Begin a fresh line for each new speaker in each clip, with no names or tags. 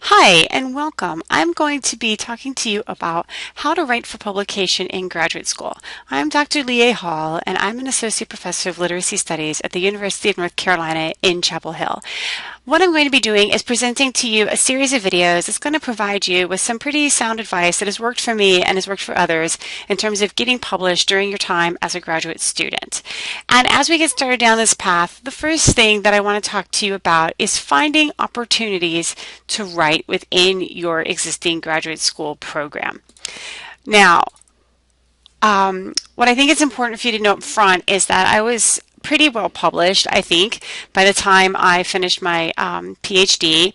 Hi and welcome. I'm going to be talking to you about how to write for publication in graduate school. I'm Dr. Leah Hall and I'm an Associate Professor of Literacy Studies at the University of North Carolina in Chapel Hill. What I'm going to be doing is presenting to you a series of videos that's going to provide you with some pretty sound advice that has worked for me and has worked for others in terms of getting published during your time as a graduate student. And as we get started down this path, the first thing that I want to talk to you about is finding opportunities to write within your existing graduate school program. Now, what I think is important for you to know up front is that I was pretty well published, I think, by the time I finished my PhD.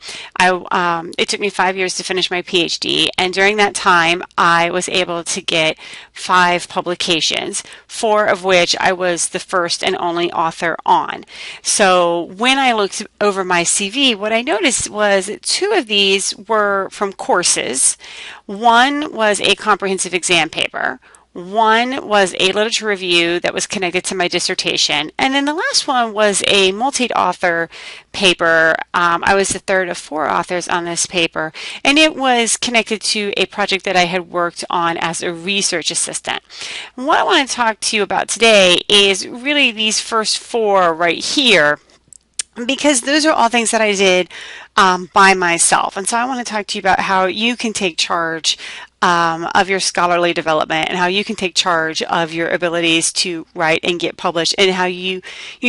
It took me 5 years to finish my PhD, and during that time, I was able to get 5 publications, 4 of which I was the first and only author on. So when I looked over my CV, what I noticed was that 2 of these were from courses. One was a comprehensive exam paper. One was a literature review that was connected to my dissertation. And then the last one was a multi-author paper. I was the third of 4 authors on this paper, and it was connected to a project that I had worked on as a research assistant. What I want to talk to you about today is really these first 4 right here, because those are all things that I did by myself. And so I want to talk to you about how you can take charge of your scholarly development and how you can take charge of your abilities to write and get published, and how you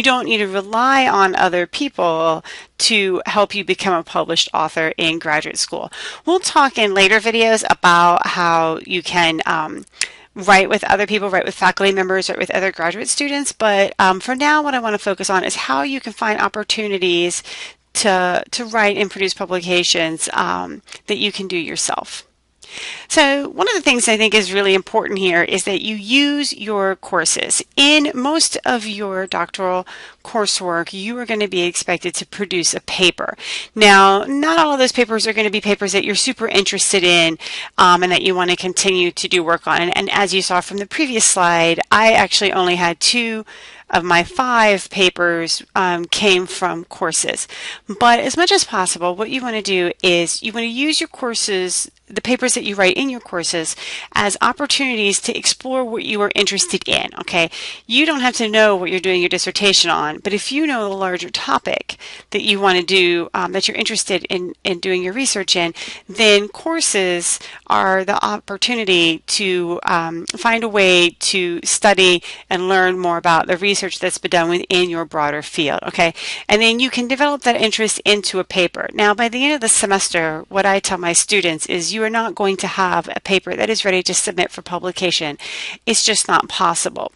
don't need to rely on other people to help you become a published author in graduate school. We'll talk in later videos about how you can write with other people, write with faculty members, write with other graduate students. But for now, what I want to focus on is how you can find opportunities to write and produce publications that you can do yourself. So one of the things I think is really important here is that you use your courses. In most of your doctoral coursework, you are going to be expected to produce a paper. Now, not all of those papers are going to be papers that you're super interested in and that you want to continue to do work on. And as you saw from the previous slide, I actually only had 2 of my 5 papers came from courses. But as much as possible, what you want to do is you want to use your courses, the papers that you write in your courses, as opportunities to explore what you are interested in, okay? You don't have to know what you're doing your dissertation on, but if you know the larger topic that you want to do, that you're interested in doing your research in, then courses are the opportunity to find a way to study and learn more about the research that's been done within your broader field, okay? And then you can develop that interest into a paper. Now, by the end of the semester, what I tell my students is you are not going to have a paper that is ready to submit for publication. It's just not possible.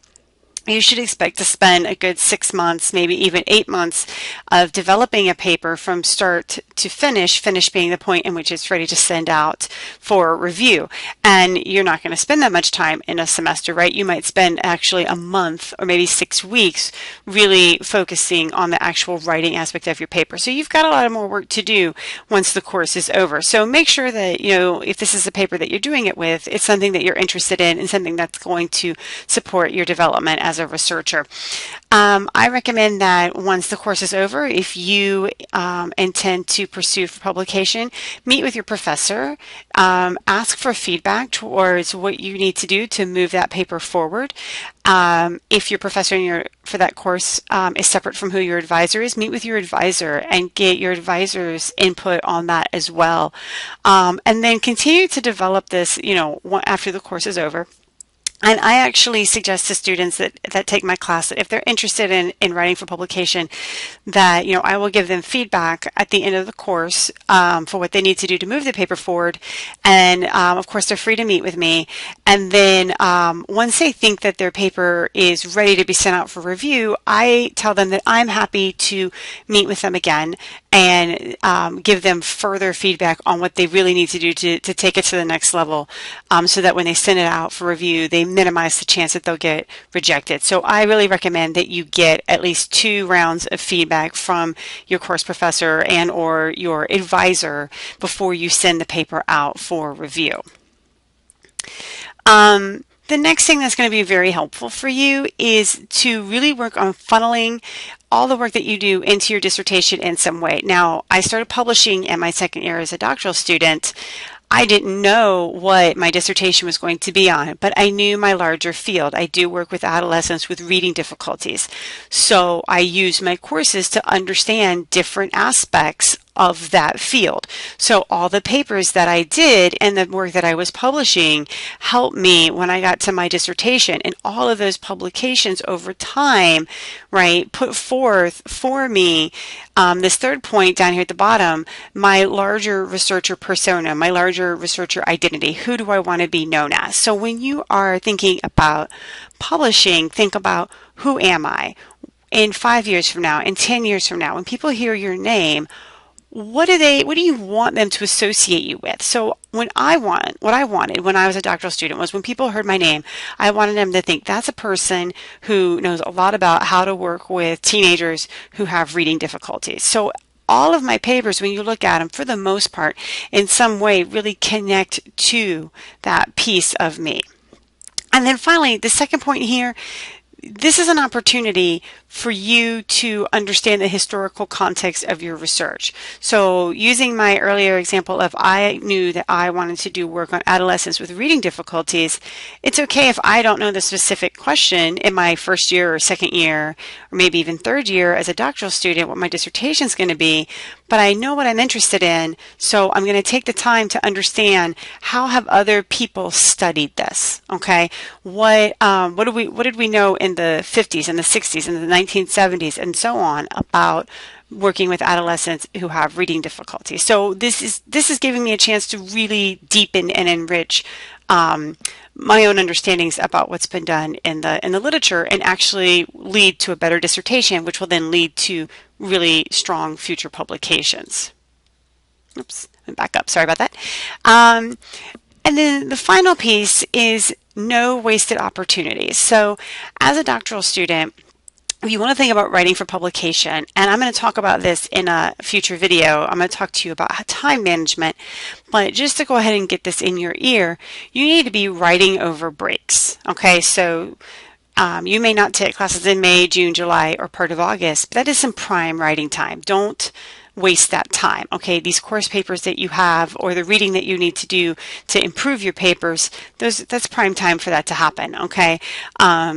You should expect to spend a good 6 months, maybe even 8 months of developing a paper from start to finish being the point in which it's ready to send out for review. And you're not going to spend that much time in a semester, right? You might spend actually a month or maybe 6 weeks really focusing on the actual writing aspect of your paper. So you've got a lot of more work to do once the course is over. So make sure that, if this is a paper that you're doing it with, it's something that you're interested in and something that's going to support your development as a researcher. I recommend that once the course is over, if you intend to pursue for publication, meet with your professor, ask for feedback towards what you need to do to move that paper forward. If your professor for that course is separate from who your advisor is, meet with your advisor and get your advisor's input on that as well. And then continue to develop this, after the course is over. And I actually suggest to students that take my class that if they're interested in writing for publication, that I will give them feedback at the end of the course for what they need to do to move the paper forward. And of course, they're free to meet with me. And then once they think that their paper is ready to be sent out for review, I tell them that I'm happy to meet with them again and give them further feedback on what they really need to do to take it to the next level, so that when they send it out for review, they minimize the chance that they'll get rejected. So I really recommend that you get at least 2 rounds of feedback from your course professor and or your advisor before you send the paper out for review. The next thing that's going to be very helpful for you is to really work on funneling all the work that you do into your dissertation in some way. Now, I started publishing in my second year as a doctoral student. I didn't know what my dissertation was going to be on, but I knew my larger field. I do work with adolescents with reading difficulties. So I use my courses to understand different aspects of that field. So all the papers that I did and the work that I was publishing helped me when I got to my dissertation, and all of those publications over time, right, put forth for me this third point down here at the bottom, my larger researcher persona, my larger researcher identity. Who do I want to be known as? So when you are thinking about publishing, think about, who am I in 5 years from now, in 10 years from now? When people hear your name, what do you want them to associate you with? So what I wanted when I was a doctoral student was, when people heard my name, I wanted them to think that's a person who knows a lot about how to work with teenagers who have reading difficulties. So all of my papers, when you look at them, for the most part, in some way, really connect to that piece of me. And then finally, the second point here, this is an opportunity for you to understand the historical context of your research. So using my earlier example of, I knew that I wanted to do work on adolescents with reading difficulties, it's okay if I don't know the specific question in my first year or second year, or maybe even third year as a doctoral student, what my dissertation is going to be, but I know what I'm interested in, so I'm going to take the time to understand, how have other people studied this, okay? What did we know in the 50s and the 60s and the 1970s and so on about working with adolescents who have reading difficulties? So this is giving me a chance to really deepen and enrich my own understandings about what's been done in the literature, and actually lead to a better dissertation, which will then lead to really strong future publications. Oops, went back up. Sorry about that. And then the final piece is no wasted opportunities. So as a doctoral student, if you want to think about writing for publication, and I'm going to talk about this in a future video, I'm going to talk to you about time management, but just to go ahead and get this in your ear, you need to be writing over breaks. Okay, so you may not take classes in May, June, July, or part of August, but that is some prime writing time. Don't waste that time. Okay, these course papers that you have, or the reading that you need to do to improve your papers, that's prime time for that to happen. Okay,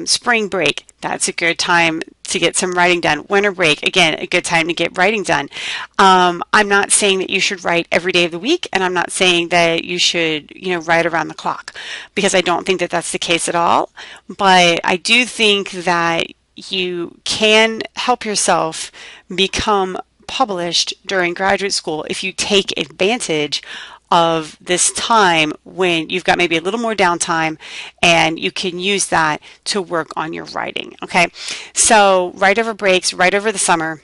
spring break, that's a good time to get some writing done. Winter break, again, a good time to get writing done. I'm not saying that you should write every day of the week, and I'm not saying that you should, write around the clock, because I don't think that that's the case at all. But I do think that you can help yourself become published during graduate school if you take advantage of this time when you've got maybe a little more downtime, and you can use that to work on your writing. Okay, so write over breaks, write over the summer.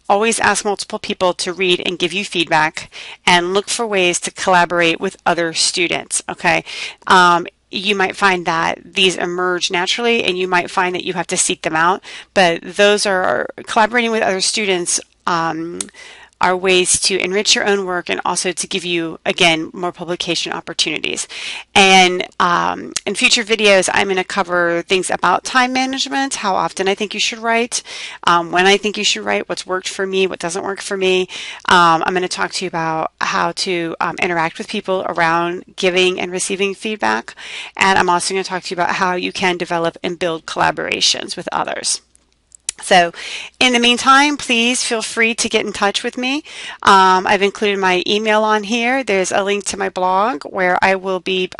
Always ask multiple people to read and give you feedback, and look for ways to collaborate with other students. Okay, you might find that these emerge naturally, and you might find that you have to seek them out, but those are collaborating with other students are ways to enrich your own work, and also to give you, again, more publication opportunities. And in future videos, I'm going to cover things about time management, how often I think you should write, when I think you should write, what's worked for me, what doesn't work for me. I'm going to talk to you about how to interact with people around giving and receiving feedback. And I'm also going to talk to you about how you can develop and build collaborations with others. So in the meantime, please feel free to get in touch with me. I've included my email on here. There's a link to my blog where I will be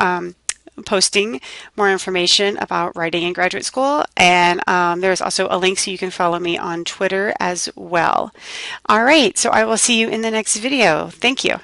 posting more information about writing in graduate school. And there's also a link so you can follow me on Twitter as well. All right, so I will see you in the next video. Thank you.